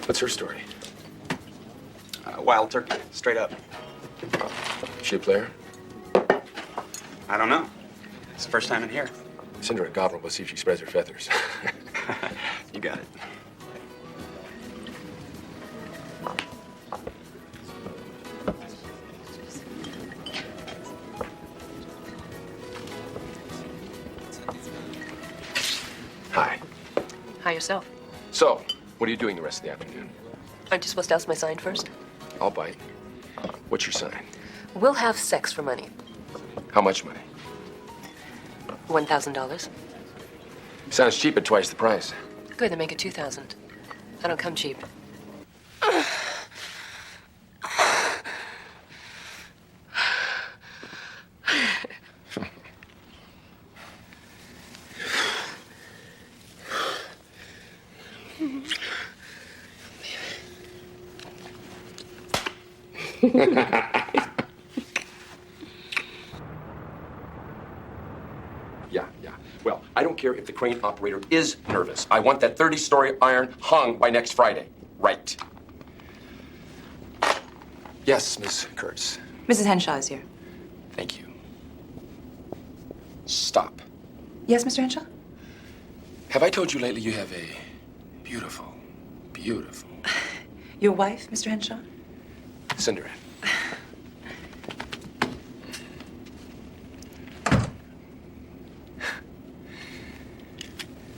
What's her story? Wild turkey, straight up. She a player? I don't know. It's the first time in here. Send her a goblin. We'll see if she spreads her feathers. You got it. Hi. Hi, yourself. So, what are you doing the rest of the afternoon? Aren't you supposed to ask my sign first? I'll bite. What's your sign? We'll have sex for money. How much money? $1,000. Sounds cheap at twice the price. Good, then make it 2,000. I don't come cheap. Yeah. Well, I don't care if the crane operator is nervous. I want that 30-story iron hung by next Friday. Right. Yes, Miss Kurtz. Mrs. Henshaw is here. Thank you. Stop. Yes, Mr. Henshaw? Have I told you lately you have a beautiful, beautiful... Your wife, Mr. Henshaw? Send her in.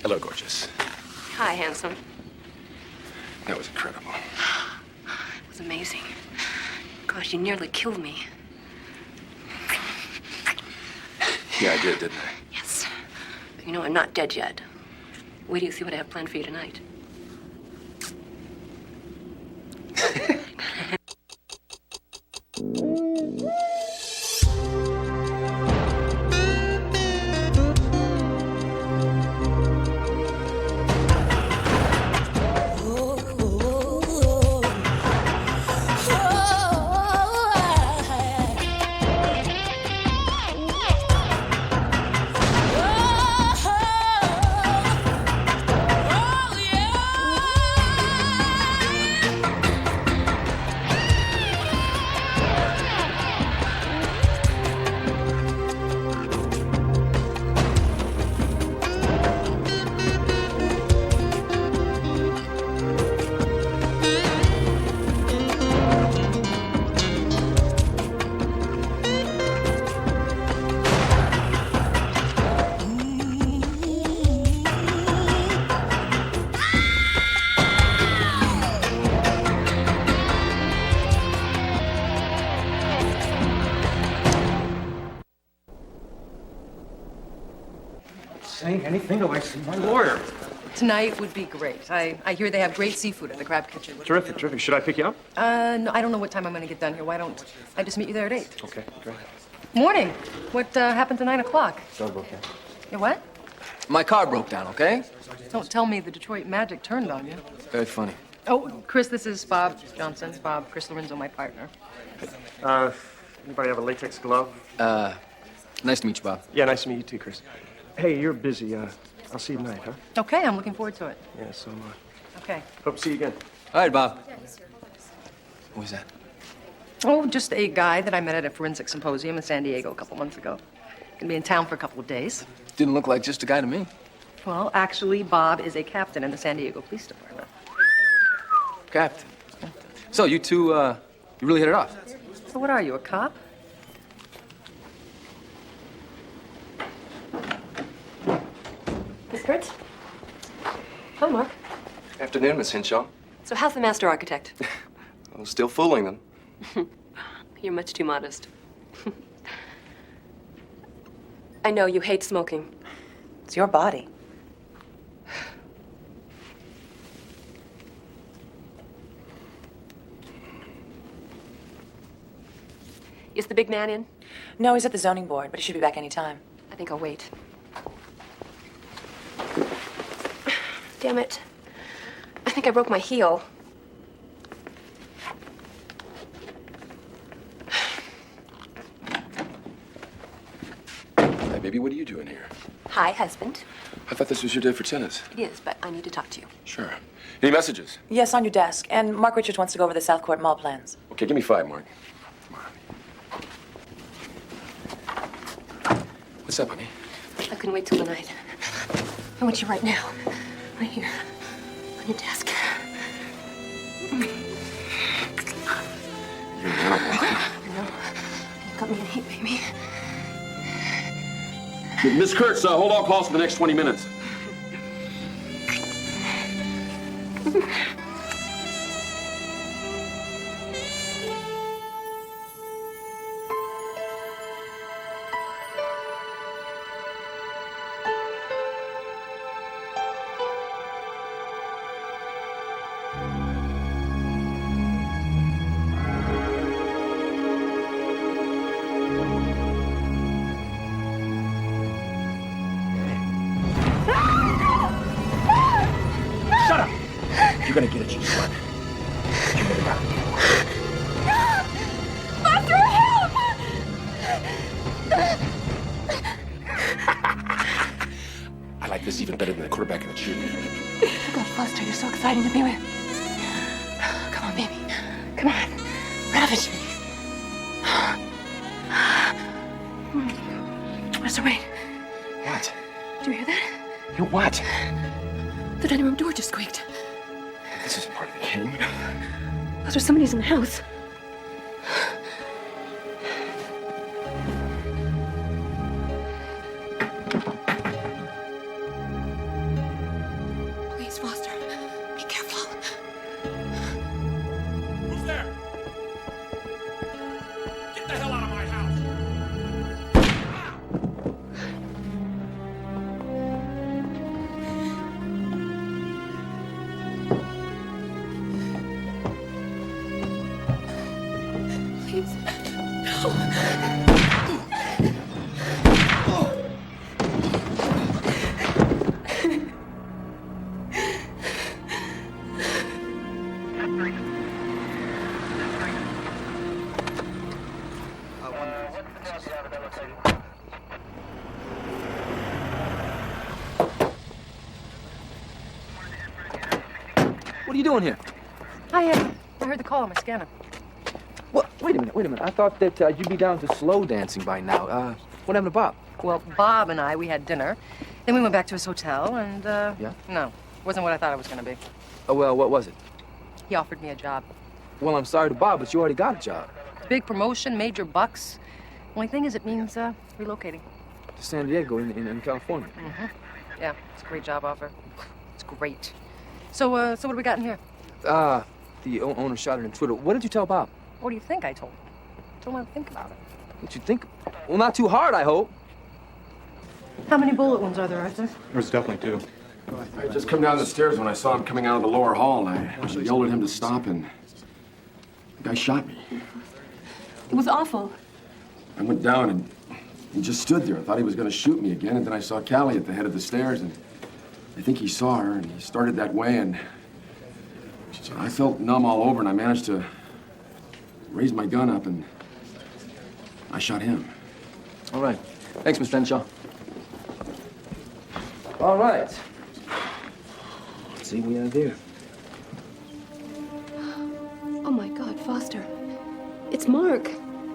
Hello, gorgeous. Hi, handsome. That was incredible. It was amazing. Gosh, you nearly killed me. Yeah, I did, didn't I? Yes. But you know, I'm not dead yet. Wait till you see what I have planned for you tonight. Saying anything till I see my lawyer. Tonight would be great. I hear they have great seafood at the Crab Kitchen. Terrific, terrific. Should I pick you up? No, I don't know what time I'm going to get done here. Why don't I just meet you there at 8? Okay, great. Morning. What happened to 9 o'clock? Dog okay. You what? My car broke down, okay? Don't tell me the Detroit Magic turned on you. Very funny. Oh, Chris, this is Bob Johnson. Bob, Chris Lorenzo, my partner. Anybody have a latex glove? Nice to meet you, Bob. Yeah, nice to meet you too, Chris. Hey, you're busy. I'll see you tonight, huh? Okay, I'm looking forward to it. Yeah, so, Okay. hope to see you again. All right, Bob. What was that? Oh, just a guy that I met at a forensic symposium in San Diego a couple months ago. Gonna be in town for a couple of days. Didn't look like just a guy to me. Well, actually, Bob is a captain in the San Diego Police Department. Captain. So, you two, you really hit it off? So what are you, a cop? Miss Kurtz? Hello, Mark. Afternoon, Miss Henshaw. So how's the master architect? I was still fooling them. You're much too modest. I know you hate smoking. It's your body. Is the big man in? No, he's at the zoning board, but he should be back any time. I think I'll wait. Damn it. I think I broke my heel. Hi, baby, what are you doing here? Hi, husband. I thought this was your day for tennis. It is, but I need to talk to you. Sure. Any messages? Yes, on your desk. And Mark Richards wants to go over the South Court Mall plans. Okay, give me 5, Mark. Come on. What's up, honey? I couldn't wait till the night. I want you right now. Right here. On your desk. You're an animal. I know. You got me in heat, baby. Miss Kurtz, hold all calls for the next 20 minutes. You're gonna get it, you slut. Foster, help! I like this even better than the quarterback in the cheer. Oh, God, Foster, you're so exciting to be with. Come on, baby. Come on. Ravage me. Foster, wait. What? Did you hear that? You what? The dining room door just squeaked. This isn't part of the game. Foster, somebody's in the house. Please, Foster, be careful. Who's there? Get the hell out of my house! Please, no. What are you doing here? I heard the call on my scanner. What? Wait a minute. I thought that you'd be down to slow dancing by now. What happened to Bob? Well, Bob and we had dinner. Then we went back to his hotel, and, Yeah? no, wasn't what I thought it was going to be. Oh, well, what was it? He offered me a job. Well, I'm sorry to Bob, but you already got a job. Big promotion, major bucks. Only thing is, it means, relocating. To San Diego in California. Yeah, it's a great job offer. It's great. So what do we got in here? The owner shot it on Twitter. What did you tell Bob? What do you think I told him? Told him to think about it. What you think? Well, not too hard, I hope. How many bullet wounds are there, Arthur? There's definitely 2. I had just come down the stairs when I saw him coming out of the lower hall, and I yelled at him to stop, and the guy shot me. It was awful. I went down, and he just stood there. I thought he was going to shoot me again, and then I saw Callie at the head of the stairs, and I think he saw her, and he started that way, and I felt numb all over, and I managed to raise my gun up, and I shot him. All right. Thanks, Mr. Henshaw. All right. Let's see what we have here. Oh, my God, Foster. It's Mark.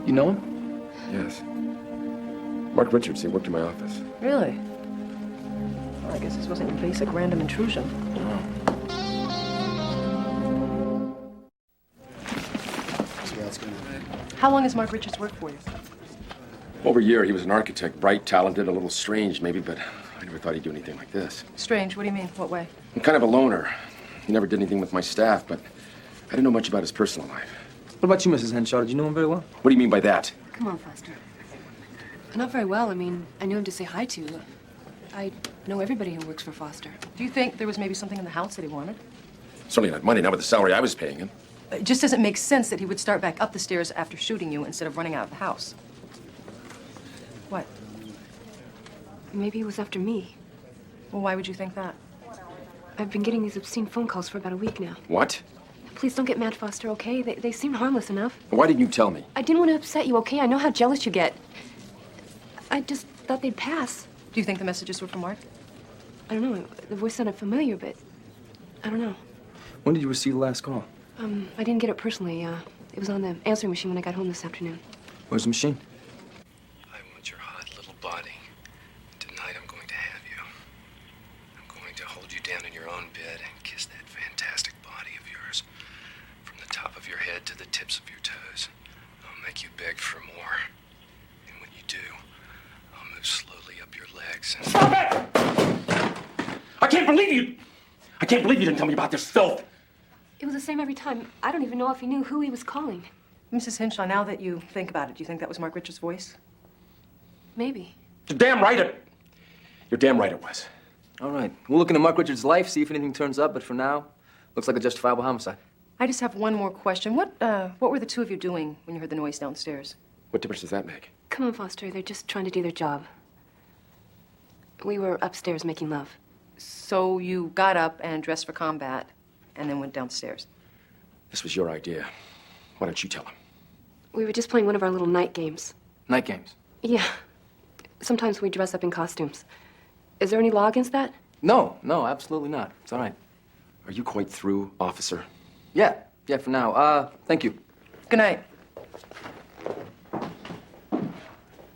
You know him? Yes. Mark Richards, he worked in my office. Really? Well, I guess this wasn't your basic random intrusion. How long has Mark Richards worked for you? Over a year, he was an architect, bright, talented, a little strange maybe, but I never thought he'd do anything like this. Strange, what do you mean? What way? I'm kind of a loner. He never did anything with my staff, but I didn't know much about his personal life. What about you, Mrs. Henshaw? Did you know him very well? What do you mean by that? Come on, Foster. Not very well. I mean, I knew him to say hi to. I know everybody who works for Foster. Do you think there was maybe something in the house that he wanted? Certainly not money, not with the salary I was paying him. It just doesn't make sense that he would start back up the stairs after shooting you instead of running out of the house. What? Maybe he was after me. Well, why would you think that? I've been getting these obscene phone calls for about a week now. What? Please don't get mad, Foster, okay? They seem harmless enough. Why didn't you tell me? I didn't want to upset you, okay? I know how jealous you get. I just thought they'd pass. Do you think the messages were from Mark? I don't know. The voice sounded familiar, but I don't know. When did you receive the last call? I didn't get it personally. It was on the answering machine when I got home this afternoon. Where's the machine? I want your hot little body. Tonight I'm going to have you. I'm going to hold you down in your own bed and kiss that fantastic body of yours. From the top of your head to the tips of your toes. I'll make you beg for more. And when you do, I'll move slowly up your legs and... Stop it! I can't believe you! I can't believe you didn't tell me about this filth! It was the same every time. I don't even know if he knew who he was calling. Mrs. Hinshaw, now that you think about it, do you think that was Mark Richards' voice? Maybe. You're damn right it was. All right. We'll look into Mark Richards' life, see if anything turns up, but for now, looks like a justifiable homicide. I just have one more question. What were the two of you doing when you heard the noise downstairs? What difference does that make? Come on, Foster. They're just trying to do their job. We were upstairs making love. So you got up and dressed for combat and then went downstairs. This was your idea. Why don't you tell him? We were just playing one of our little night games. Night games? Yeah. Sometimes we dress up in costumes. Is there any law against that? No, absolutely not. It's all right. Are you quite through, officer? Yeah, for now. Thank you. Good night.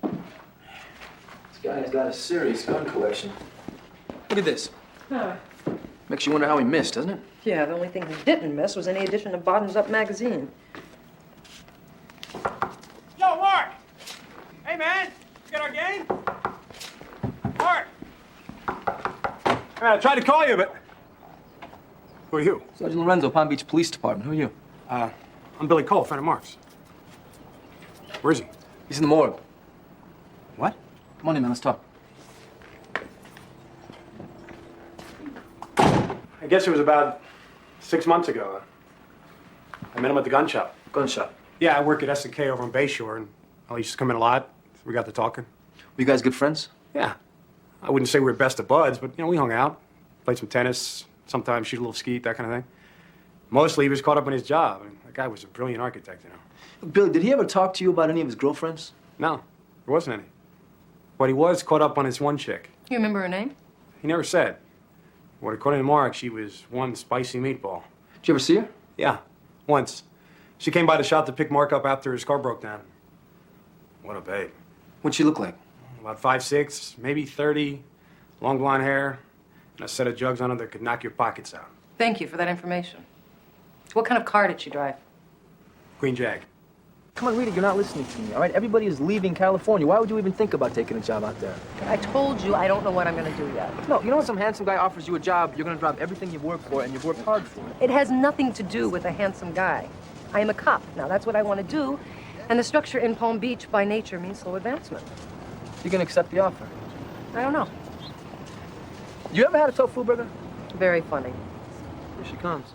This guy's got a serious gun collection. Look at this. Makes you wonder how he missed, doesn't it? Yeah, the only thing he didn't miss was any edition of Bottoms Up magazine. Yo, Mark! Hey, man! You got our game? Mark! I tried to call you, but... Who are you? Sergeant Lorenzo, Palm Beach Police Department. Who are you? I'm Billy Cole, friend of Mark's. Where is he? He's in the morgue. What? Come on in, man. Let's talk. I guess it was about 6 months ago. I met him at the gun shop. Gun shop. Yeah, I work at S&K over on Bayshore, and well, he used to come in a lot. We got to talking. Were you guys good friends? Yeah. I wouldn't say we were best of buds, but, we hung out. Played some tennis, sometimes shoot a little skeet, that kind of thing. Mostly he was caught up in his job. I mean, that guy was a brilliant architect, Billy, did he ever talk to you about any of his girlfriends? No, there wasn't any. But he was caught up on his one chick. You remember her name? He never said. But according to Mark, she was one spicy meatball. Did you ever see her? Yeah, once. She came by the shop to pick Mark up after his car broke down. What a babe. What'd she look like? About 5'6", maybe 30, long blonde hair, and a set of jugs on her that could knock your pockets out. Thank you for that information. What kind of car did she drive? Queen Jag. Come on, Rita, you're not listening to me, all right? Everybody is leaving California. Why would you even think about taking a job out there? I told you I don't know what I'm going to do yet. No, you know when some handsome guy offers you a job, you're going to drop everything you've worked for and you've worked hard for. It has nothing to do with a handsome guy. I am a cop. Now, that's what I want to do. And the structure in Palm Beach by nature means slow advancement. You can accept the offer. I don't know. You ever had a tofu burger? Very funny. Here she comes.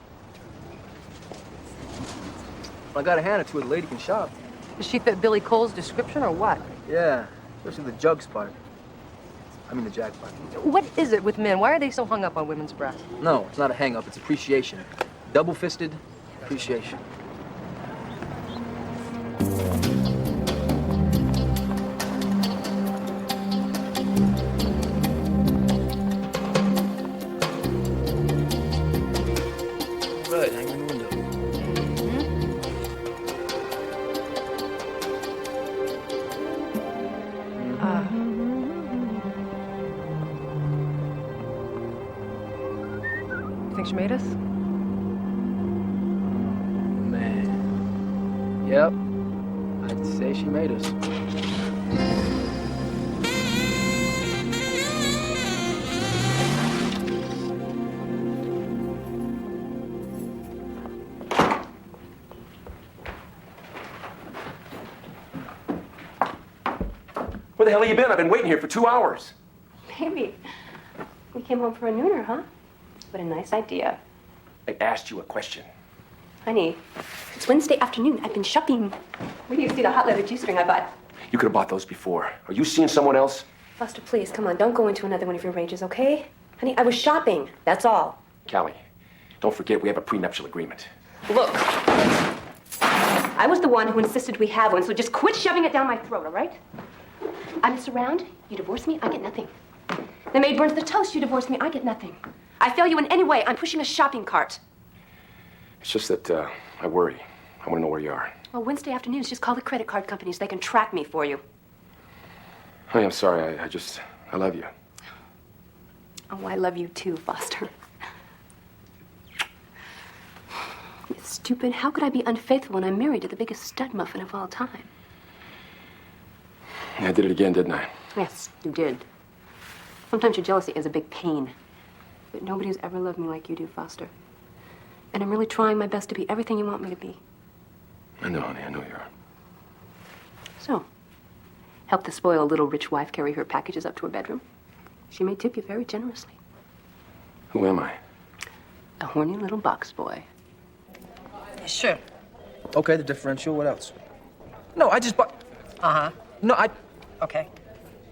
I gotta hand it to her, the lady can shop. Does she fit Billy Cole's description or what? Yeah, especially the jugs part. I mean the jag part. What is it with men? Why are they so hung up on women's breasts? No, it's not a hang-up, it's appreciation. Double-fisted appreciation. Right, hang in the window. You think she made us? Man. Yep. I'd say she made us. Where the hell have you been? I've been waiting here for 2 hours. Baby, we came home for a nooner, huh? What a nice idea. I asked you a question. Honey, it's Wednesday afternoon. I've been shopping. Where do you see the hot leather G-string I bought? You could have bought those before. Are you seeing someone else? Foster, please, come on. Don't go into another one of your rages, okay? Honey, I was shopping. That's all. Callie, don't forget we have a prenuptial agreement. Look, I was the one who insisted we have one, so just quit shoving it down my throat, all right? I mess around, you divorce me, I get nothing. The maid burns the toast, you divorce me, I get nothing. I fail you in any way, I'm pushing a shopping cart. It's just that I worry. I want to know where you are. Well, Wednesday afternoons, just call the credit card companies. They can track me for you. Honey, I'm sorry. I love you. Oh, I love you too, Foster. It's stupid. How could I be unfaithful when I'm married to the biggest stud muffin of all time? Yeah, I did it again, didn't I? Yes, you did. Sometimes your jealousy is a big pain. But nobody's ever loved me like you do, Foster. And I'm really trying my best to be everything you want me to be. I know, honey. I know you are. So, help the spoiled little rich wife carry her packages up to her bedroom. She may tip you very generously. Who am I? A horny little box boy. Sure. Okay, the differential. What else? No, I just bought. Uh-huh. No, I. Okay.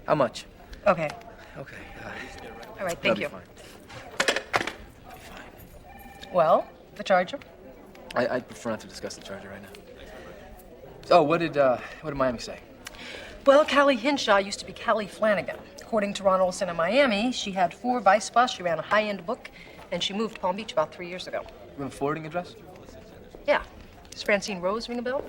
How much? Okay. Okay. All right, thank you. Fine. Well, the charger? I prefer not to discuss the charger right now. Oh, what did Miami say? Well, Callie Hinshaw used to be Callie Flanagan. According to Ron Olson in Miami, she had 4 vice spots, she ran a high-end book, and she moved to Palm Beach about 3 years ago. You have a forwarding address? Yeah. Does Francine Rose ring a bell?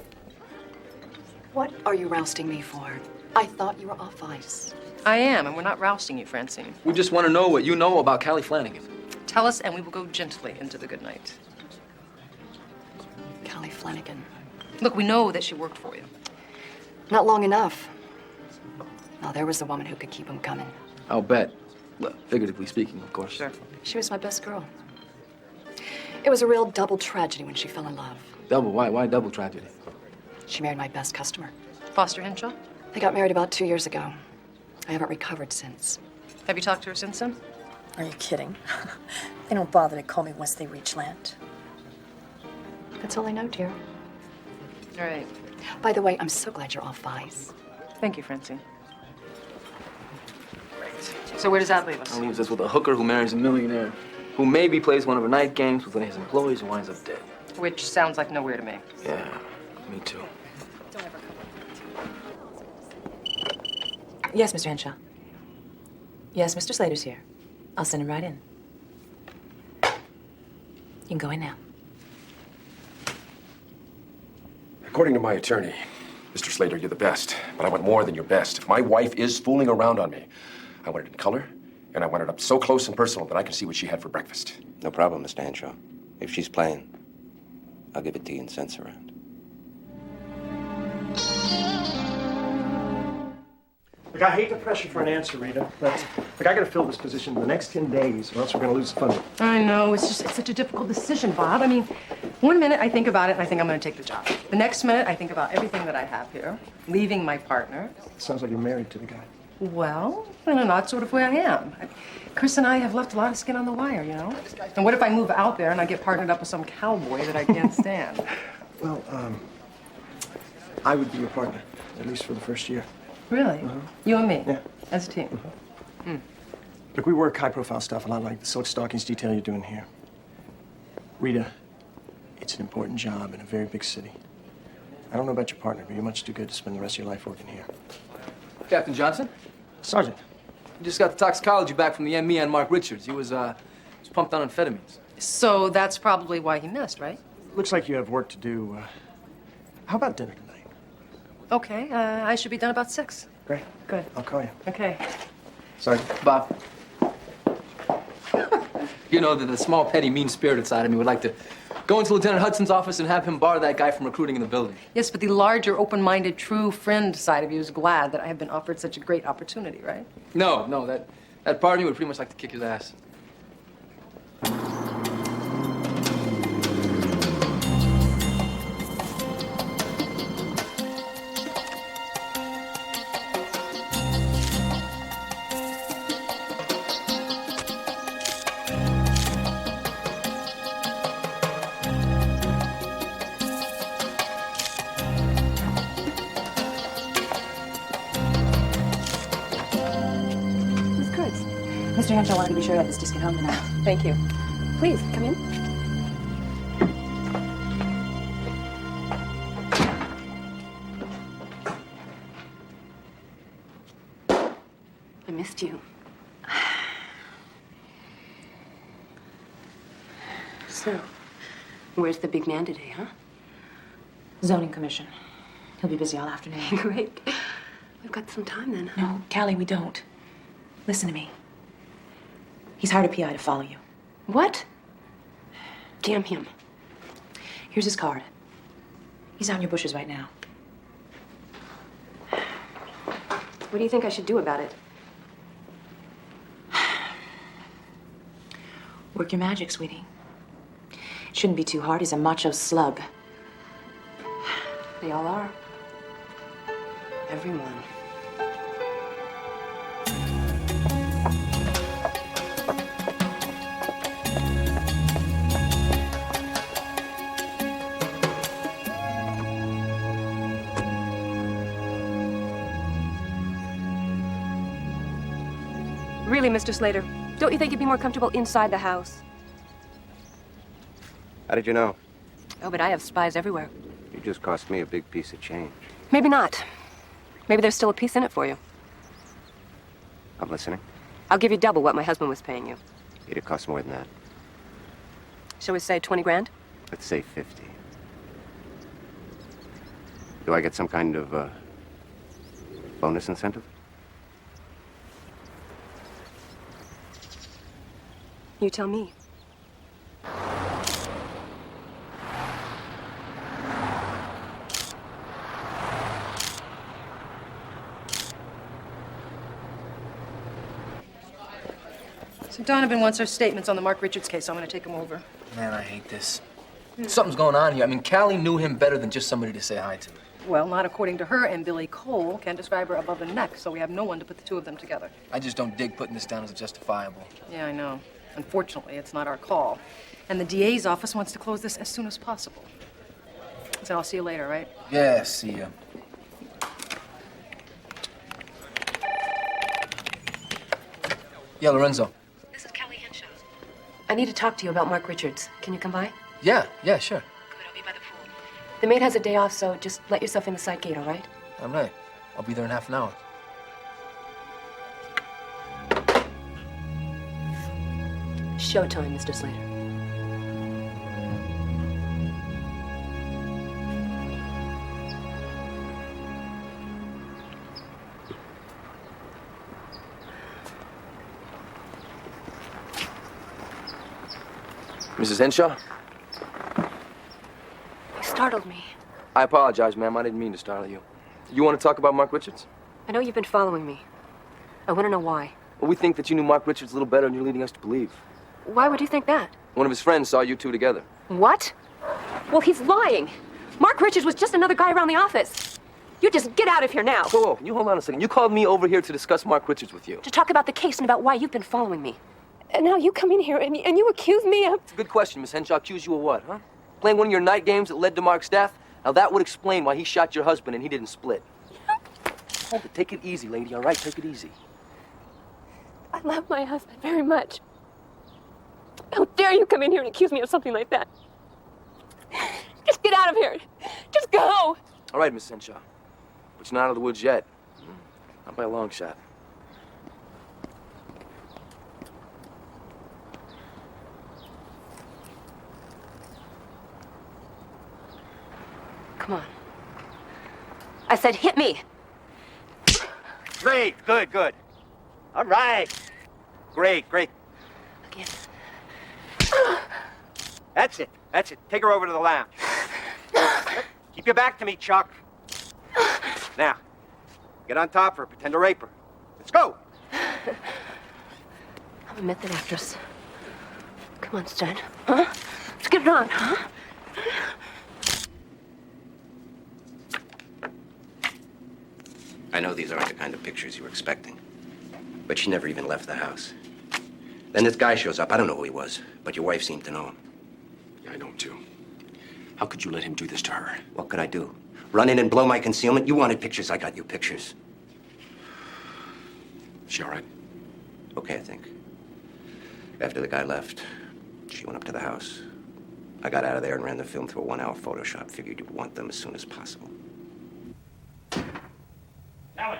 What are you rousting me for? I thought you were off ice. I am, and we're not rousting you, Francine. We just want to know what you know about Callie Flanagan. Tell us, and we will go gently into the good night. Callie Flanagan. Look, we know that she worked for you. Not long enough. Now, there was the woman who could keep him coming. I'll bet. Well, figuratively speaking, of course. Sure. She was my best girl. It was a real double tragedy when she fell in love. Double? Why? Why double tragedy? She married my best customer. Foster Henshaw? They got married about 2 years ago. I haven't recovered since. Have you talked to her since then? Are you kidding? They don't bother to call me once they reach land. That's all I know, dear. All right. By the way, I'm so glad you're off ice. Thank you, Francine. So where does that leave us? That leaves us with a hooker who marries a millionaire, who maybe plays one of her night games with one of his employees and winds up dead. Which sounds like nowhere to me. Yeah, me too. Yes, Mr. Henshaw. Yes, Mr. Slater's here. I'll send him right in. You can go in now. According to my attorney, Mr. Slater, you're the best, but I want more than your best. If my wife is fooling around on me, I want it in color, and I want it up so close and personal that I can see what she had for breakfast. No problem, Mr. Henshaw. If she's playing, I'll give it to you and sense around. Look, I hate the pressure for an answer, Rita, but look, I gotta fill this position in the next 10 days, or else we're gonna lose the funding. I know, it's such a difficult decision, Bob. I mean, one minute I think about it and I think I'm gonna take the job. The next minute I think about everything that I have here, leaving my partner. Sounds like you're married to the guy. Well, in an odd sort of way I am. Chris and I have left a lot of skin on the wire, you know? And what if I move out there and I get partnered up with some cowboy that I can't stand? Well, I would be your partner, at least for the first year. Really? You and me? Yeah. As a team? Look, we work high-profile stuff, a lot like the silk stockings detail you're doing here. Rita, it's an important job in a very big city. I don't know about your partner, but you're much too good to spend the rest of your life working here. Captain Johnson? Sergeant. You just got the toxicology back from the ME on Mark Richards. He was pumped on amphetamines. So that's probably why he missed, right? Looks like you have work to do. How about dinner tonight? Okay, I should be done about 6. Great. Good. I'll call you. Okay. Sorry. Bob. You know that the small, petty, mean-spirited side of me would like to go into Lieutenant Hudson's office and have him bar that guy from recruiting in the building. Yes, but the larger, open-minded, true friend side of you is glad that I have been offered such a great opportunity, right? No, that part of me would pretty much like to kick his ass. Mr. Henshaw wanted to be sure you had this disc at home tonight. Thank you. Please, come in. I missed you. So, where's the big man today, huh? Zoning commission. He'll be busy all afternoon. Great. We've got some time then. No, Callie, we don't. Listen to me. He's hired a PI to follow you. What? Damn him. Here's his card. He's out in your bushes right now. What do you think I should do about it? Work your magic, sweetie. It shouldn't be too hard. He's a macho slug. They all are. Everyone. Really, Mr. Slater, don't you think you'd be more comfortable inside the house? How did you know? Oh, but I have spies everywhere. You just cost me a big piece of change. Maybe not. Maybe there's still a piece in it for you. I'm listening. I'll give you double what my husband was paying you. It'd cost more than that. Shall we say 20 grand? Let's say 50. Do I get some kind of bonus incentive? You tell me. So Donovan wants our statements on the Mark Richards case. So I'm going to take him over. Man, I hate this. Something's going on here. I mean, Callie knew him better than just somebody to say hi to. Well, not according to her, and Billy Cole can't describe her above the neck, so we have no one to put the two of them together. I just don't dig putting this down as justifiable. Yeah, I know. Unfortunately, it's not our call. And the DA's office wants to close this as soon as possible. So I'll see you later, right? Yeah, see ya. Yeah, Lorenzo. This is Kelly Henshaw. I need to talk to you about Mark Richards. Can you come by? Yeah, sure. Good, I'll be by the pool. The maid has a day off, so just let yourself in the side gate, all right? All right. I'll be there in half an hour. Showtime, Mr. Slater. Mrs. Henshaw? You startled me. I apologize, ma'am. I didn't mean to startle you. You want to talk about Mark Richards? I know you've been following me. I want to know why. Well, we think that you knew Mark Richards a little better than you're leading us to believe. Why would you think that? One of his friends saw you two together. What? Well, he's lying. Mark Richards was just another guy around the office. You just get out of here now. Whoa, can you hold on a second? You called me over here to discuss Mark Richards with you. To talk about the case and about why you've been following me. And now you come in here and you accuse me of... It's a good question, Miss Henshaw. Accuse you of what, huh? Playing one of your night games that led to Mark's death? Now that would explain why he shot your husband and he didn't split. Hold it. Take it easy, lady, all right? Take it easy. I love my husband very much. How dare you come in here and accuse me of something like that? Just get out of here. Just go. All right, Miss Henshaw. But you're not out of the woods yet. Not by a long shot. Come on. I said hit me. Great, good. All right. Great. Again. That's it. Take her over to the lounge. Keep your back to me, Chuck. Now, get on top of her, pretend to rape her. Let's go. I'm a method actress. Come on, Stan. Huh? Let's get it on, huh? I know these aren't the kind of pictures you were expecting. But she never even left the house. Then this guy shows up. I don't know who he was, but your wife seemed to know him. Yeah, I know him too. How could you let him do this to her? What could I do? Run in and blow my concealment? You wanted pictures, I got you pictures. Is she all right? Okay, I think. After the guy left, she went up to the house. I got out of there and ran the film through a 1-hour Photoshop. Figured you'd want them as soon as possible. Alan.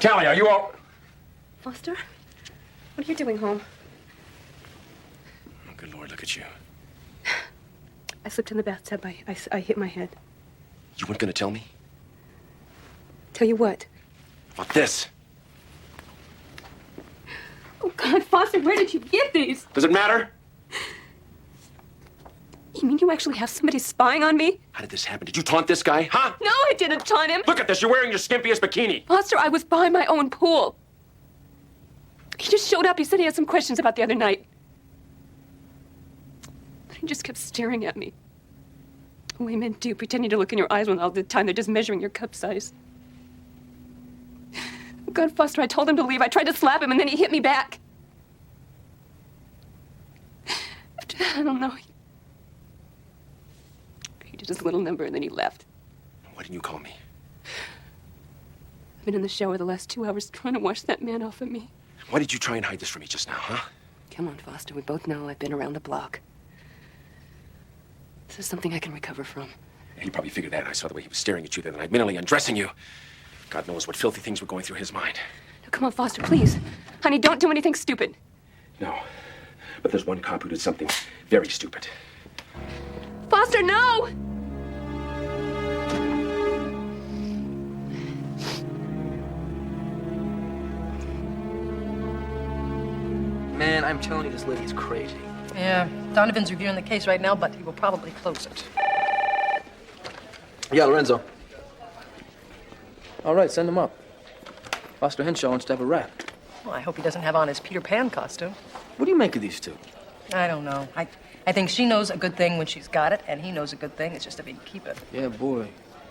Callie, are you all... Foster? What are you doing home? Oh, good Lord, look at you. I slipped in the bathtub. I hit my head. You weren't gonna tell me? Tell you what? About this. Oh, God, Foster, where did you get these? Does it matter? You mean you actually have somebody spying on me? How did this happen? Did you taunt this guy, huh? No, I didn't taunt him. Look at this, you're wearing your skimpiest bikini. Foster, I was by my own pool. He just showed up. He said he had some questions about the other night. But he just kept staring at me. The way men do, pretending to look in your eyes when all the time they're just measuring your cup size. Oh, God, Foster, I told him to leave. I tried to slap him, and then he hit me back. After that, I don't know. He did his little number, and then he left. Why didn't you call me? I've been in the shower the last 2 hours trying to wash that man off of me. Why did you try and hide this from me just now, huh? Come on, Foster. We both know I've been around the block. This is something I can recover from. He probably figured that. I saw the way he was staring at you the other night, mentally undressing you. God knows what filthy things were going through his mind. Now, come on, Foster, please. Honey, don't do anything stupid. No. But there's one cop who did something very stupid. Foster, no! Man, I'm telling you, this lady is crazy. Yeah, Donovan's reviewing the case right now, but he will probably close it. Yeah, Lorenzo. All right, send him up. Foster Henshaw wants to have a rap. Well, I hope he doesn't have on his Peter Pan costume. What do you make of these two? I don't know. I think she knows a good thing when she's got it, and he knows a good thing. It's just if he can keep it. Yeah, boy.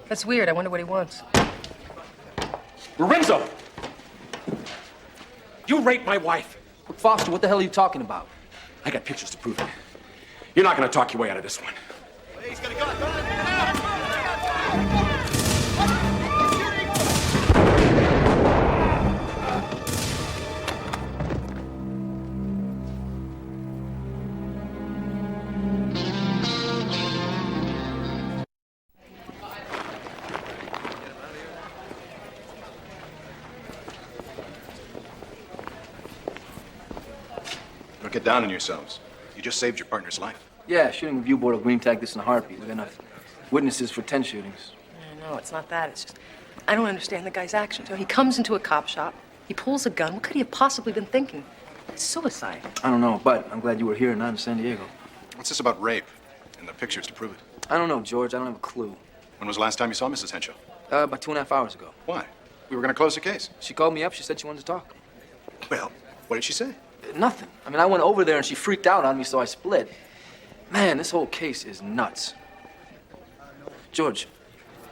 That's weird. I wonder what he wants. Lorenzo! You raped my wife. Look, Foster, what the hell are you talking about? I got pictures to prove it. You're not gonna talk your way out of this one. He's gonna go. Don't get down on yourselves. You just saved your partner's life. Yeah, shooting review board will green tag this in a heartbeat. We got enough witnesses for 10 shootings. No, it's not that. It's just, I don't understand the guy's actions. He comes into a cop shop, he pulls a gun. What could he have possibly been thinking? It's suicide. I don't know, but I'm glad you were here and not in San Diego. What's this about rape? And the pictures to prove it. I don't know, George. I don't have a clue. When was the last time you saw Mrs. Henshaw? About 2.5 hours ago. Why? We were gonna close the case. She called me up. She said she wanted to talk. Well, what did she say? Nothing. I mean, I went over there and she freaked out on me, so I split. Man, this whole case is nuts. George,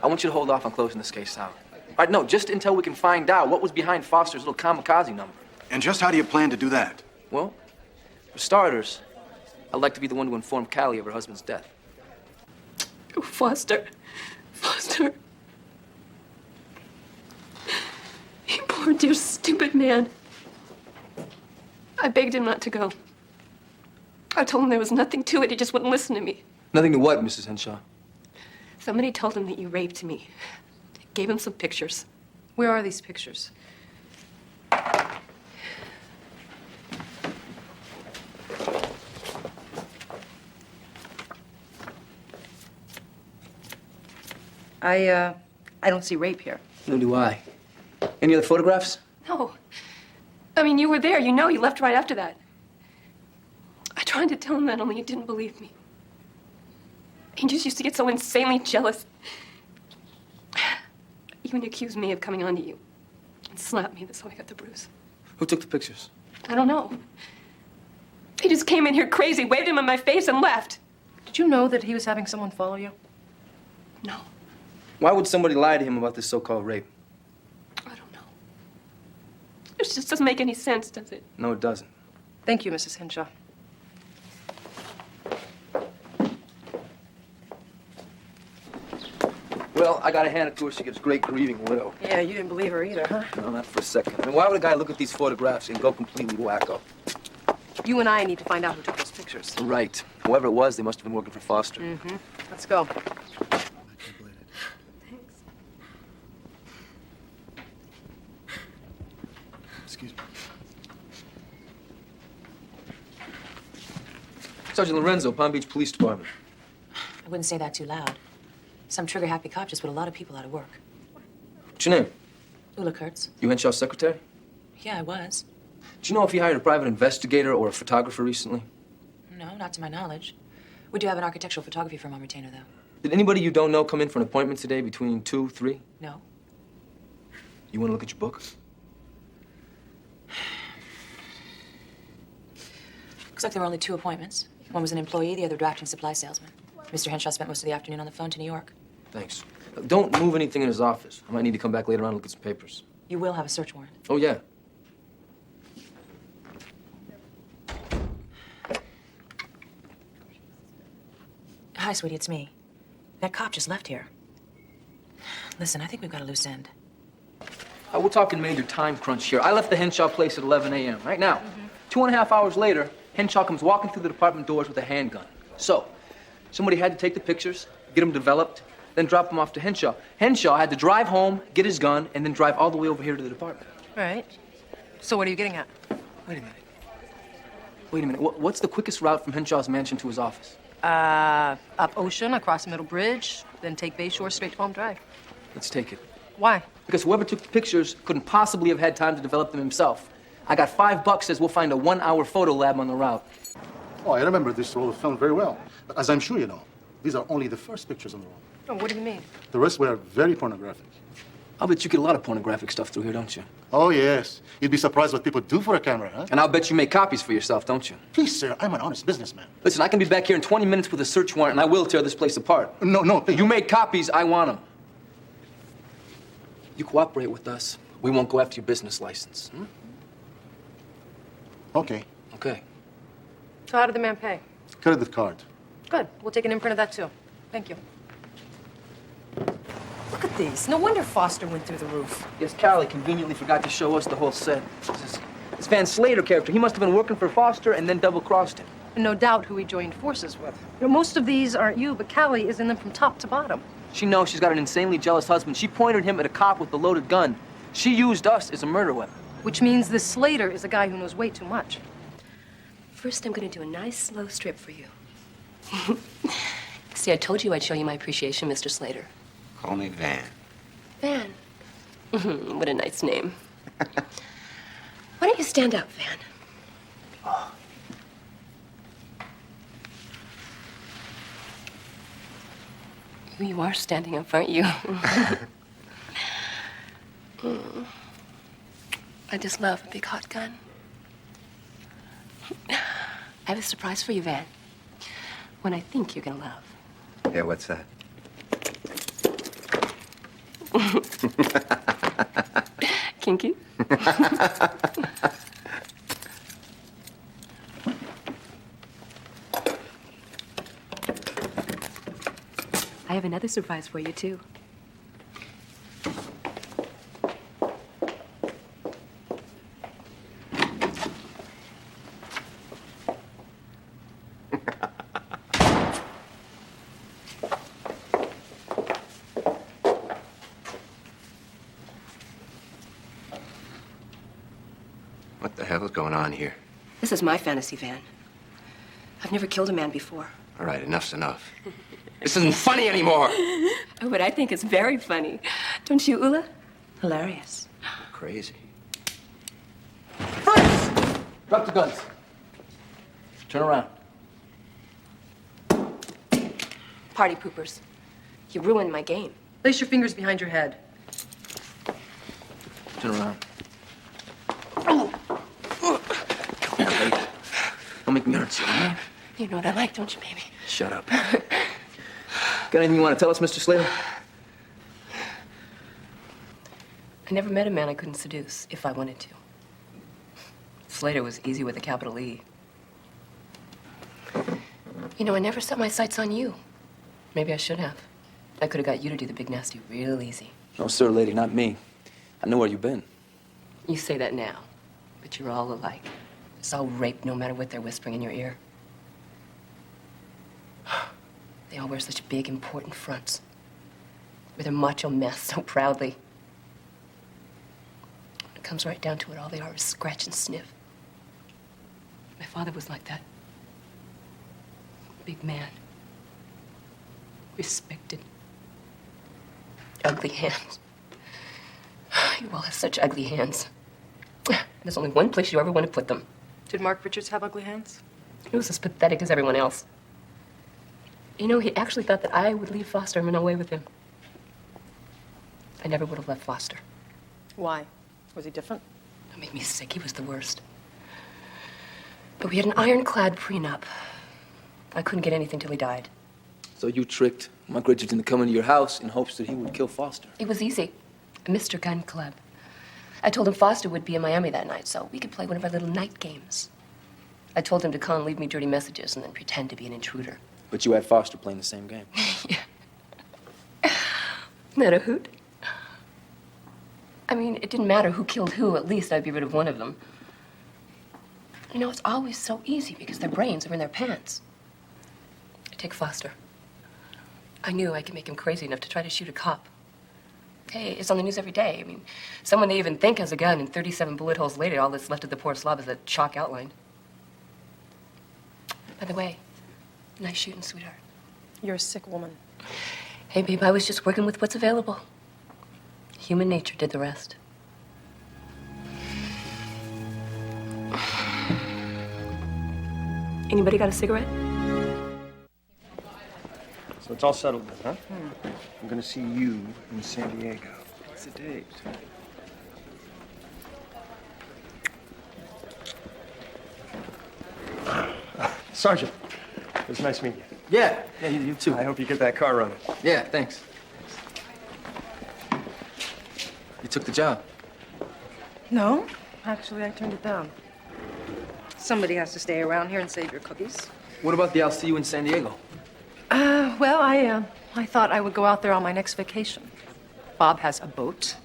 I want you to hold off on closing this case out. All right, no, just until we can find out what was behind Foster's little kamikaze number. And just how do you plan to do that? Well, for starters, I'd like to be the one to inform Callie of her husband's death. Oh, Foster. Foster. You poor, dear, stupid man. I begged him not to go. I told him there was nothing to it. He just wouldn't listen to me. Nothing to what, Mrs. Henshaw? Somebody told him that you raped me. Gave him some pictures. Where are these pictures? I don't see rape here. Neither do I. Any other photographs? No. I mean, you were there. You know, you left right after that. I tried to tell him that, only he didn't believe me. He just used to get so insanely jealous. Even accused me of coming onto you. And slapped me. That's how I got the bruise. Who took the pictures? I don't know. He just came in here crazy, waved him in my face, and left. Did you know that he was having someone follow you? No. Why would somebody lie to him about this so-called rape? It just doesn't make any sense, does it? No, it doesn't. Thank you, Mrs. Henshaw. Well, I gotta hand it to her. She gives great grieving widow. Yeah, you didn't believe her either, huh? No, not for a second. I mean, why would a guy look at these photographs and go completely wacko? You and I need to find out who took those pictures. Right. Whoever it was, they must have been working for Foster. Mm-hmm. Let's go. Sergeant Lorenzo, Palm Beach Police Department. I wouldn't say that too loud. Some trigger-happy cop just put a lot of people out of work. What's your name? Ula Kurtz. You Henshaw's secretary? Yeah, I was. Do you know if he hired a private investigator or a photographer recently? No, not to my knowledge. We do have an architectural photography firm on retainer, though. Did anybody you don't know come in for an appointment today between 2, 3? No. You want to look at your book? Looks like there were only 2 appointments. One was an employee, the other drafting supply salesman. Mr. Henshaw spent most of the afternoon on the phone to New York. Thanks. Don't move anything in his office. I might need to come back later on and look at some papers. You will have a search warrant. Oh, yeah. Hi, sweetie, it's me. That cop just left here. Listen, I think we've got a loose end. We're talking major time crunch here. I left the Henshaw place at 11 a.m. right now. 2.5 hours later, Henshaw comes walking through the department doors with a handgun. So, somebody had to take the pictures, get them developed, then drop them off to Henshaw. Henshaw had to drive home, get his gun, and then drive all the way over here to the department. Right. So what are you getting at? Wait a minute. Wait a minute. What's the quickest route from Henshaw's mansion to his office? Up Ocean, across the Middle Bridge, then take Bayshore straight to Palm Drive. Let's take it. Why? Because whoever took the pictures couldn't possibly have had time to develop them himself. I got $5 says we'll find a 1-hour photo lab on the route. Oh, I remember this roll of film very well. But as I'm sure you know, these are only the first pictures on the roll. Oh, what do you mean? The rest were very pornographic. I'll bet you get a lot of pornographic stuff through here, don't you? Oh, yes. You'd be surprised what people do for a camera, huh? And I'll bet you make copies for yourself, don't you? Please, sir, I'm an honest businessman. Listen, I can be back here in 20 minutes with a search warrant, and I will tear this place apart. No, please. You make copies, I want them. You cooperate with us, we won't go after your business license. Hmm? Okay. Okay. So how did the man pay? Credit card. Good. We'll take an imprint of that, too. Thank you. Look at these. No wonder Foster went through the roof. Yes, Callie conveniently forgot to show us the whole set. This Van Slater character, he must have been working for Foster and then double-crossed him. And no doubt who he joined forces with. You know, most of these aren't you, but Callie is in them from top to bottom. She knows she's got an insanely jealous husband. She pointed him at a cop with the loaded gun. She used us as a murder weapon. Which means this Slater is a guy who knows way too much. First, I'm going to do a nice, slow strip for you. See, I told you I'd show you my appreciation, Mr. Slater. Call me Van. Van. What a nice name. Why don't you stand up, Van? Oh. You are standing up, aren't you? I just love a big hot gun. I have a surprise for you, Van. One I think you're gonna love. Yeah, what's that? Kinky? I have another surprise for you, too. What the hell is going on here? This is my fantasy, Van. I've never killed a man before. All right, enough's enough. This isn't funny anymore. Oh, but I think it's very funny. Don't you, Ula? Hilarious. You're crazy. Freeze! Drop the guns. Turn around. Party poopers. You ruined my game. Place your fingers behind your head. Turn around. Don't make me hurt you, all right? You know what I like, don't you, baby? Shut up. Got anything you want to tell us, Mr. Slater? I never met a man I couldn't seduce if I wanted to. Slater was easy with a capital E. You know, I never set my sights on you. Maybe I should have. I could have got you to do the big nasty real easy. No, sir, lady, not me. I know where you've been. You say that now, but you're all alike. It's all rape no matter what they're whispering in your ear. They all wear such big, important fronts. With their macho mess so proudly. When it comes right down to it, all they are is scratch and sniff. My father was like that. Big man. Respected. Ugly hands. You all have such ugly hands. There's only one place you ever want to put them. Did Mark Richards have ugly hands? He was as pathetic as everyone else. You know, he actually thought that I would leave Foster and run away with him. I never would have left Foster. Why? Was he different? It made me sick. He was the worst. But we had an ironclad prenup. I couldn't get anything till he died. So you tricked Mark Richards into coming to your house in hopes that he would kill Foster. It was easy. Mr. Gun Club. I told him Foster would be in Miami that night, so we could play one of our little night games. I told him to call and leave me dirty messages and then pretend to be an intruder. But you had Foster playing the same game. Isn't that a hoot? I mean, it didn't matter who killed who. At least I'd be rid of one of them. You know, it's always so easy because their brains are in their pants. Take Foster. I knew I could make him crazy enough to try to shoot a cop. Hey, it's on the news every day. I mean, someone they even think has a gun, and 37 bullet holes later, all that's left of the poor slob is a chalk outline. By the way, nice shooting, sweetheart. You're a sick woman. Hey, babe, I was just working with what's available. Human nature did the rest. Anybody got a cigarette? So it's all settled then, huh? I'm gonna see you in San Diego. What's the date? Sergeant, it was nice meeting you. Yeah, you too. I hope you get that car running. Yeah, thanks. You took the job. No, actually, I turned it down. Somebody has to stay around here and save your cookies. What about the I'll see you in San Diego? Well, I thought I would go out there on my next vacation. Bob has a boat,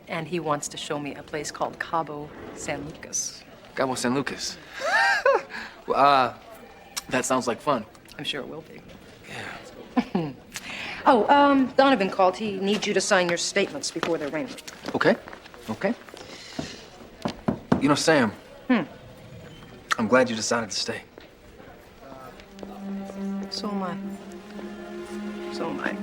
and he wants to show me a place called Cabo San Lucas. Cabo San Lucas. Well, that sounds like fun. I'm sure it will be. Yeah. Donovan called. He needs you to sign your statements before they're rendered. Okay. You know, Sam. I'm glad you decided to stay. So am I. So am I.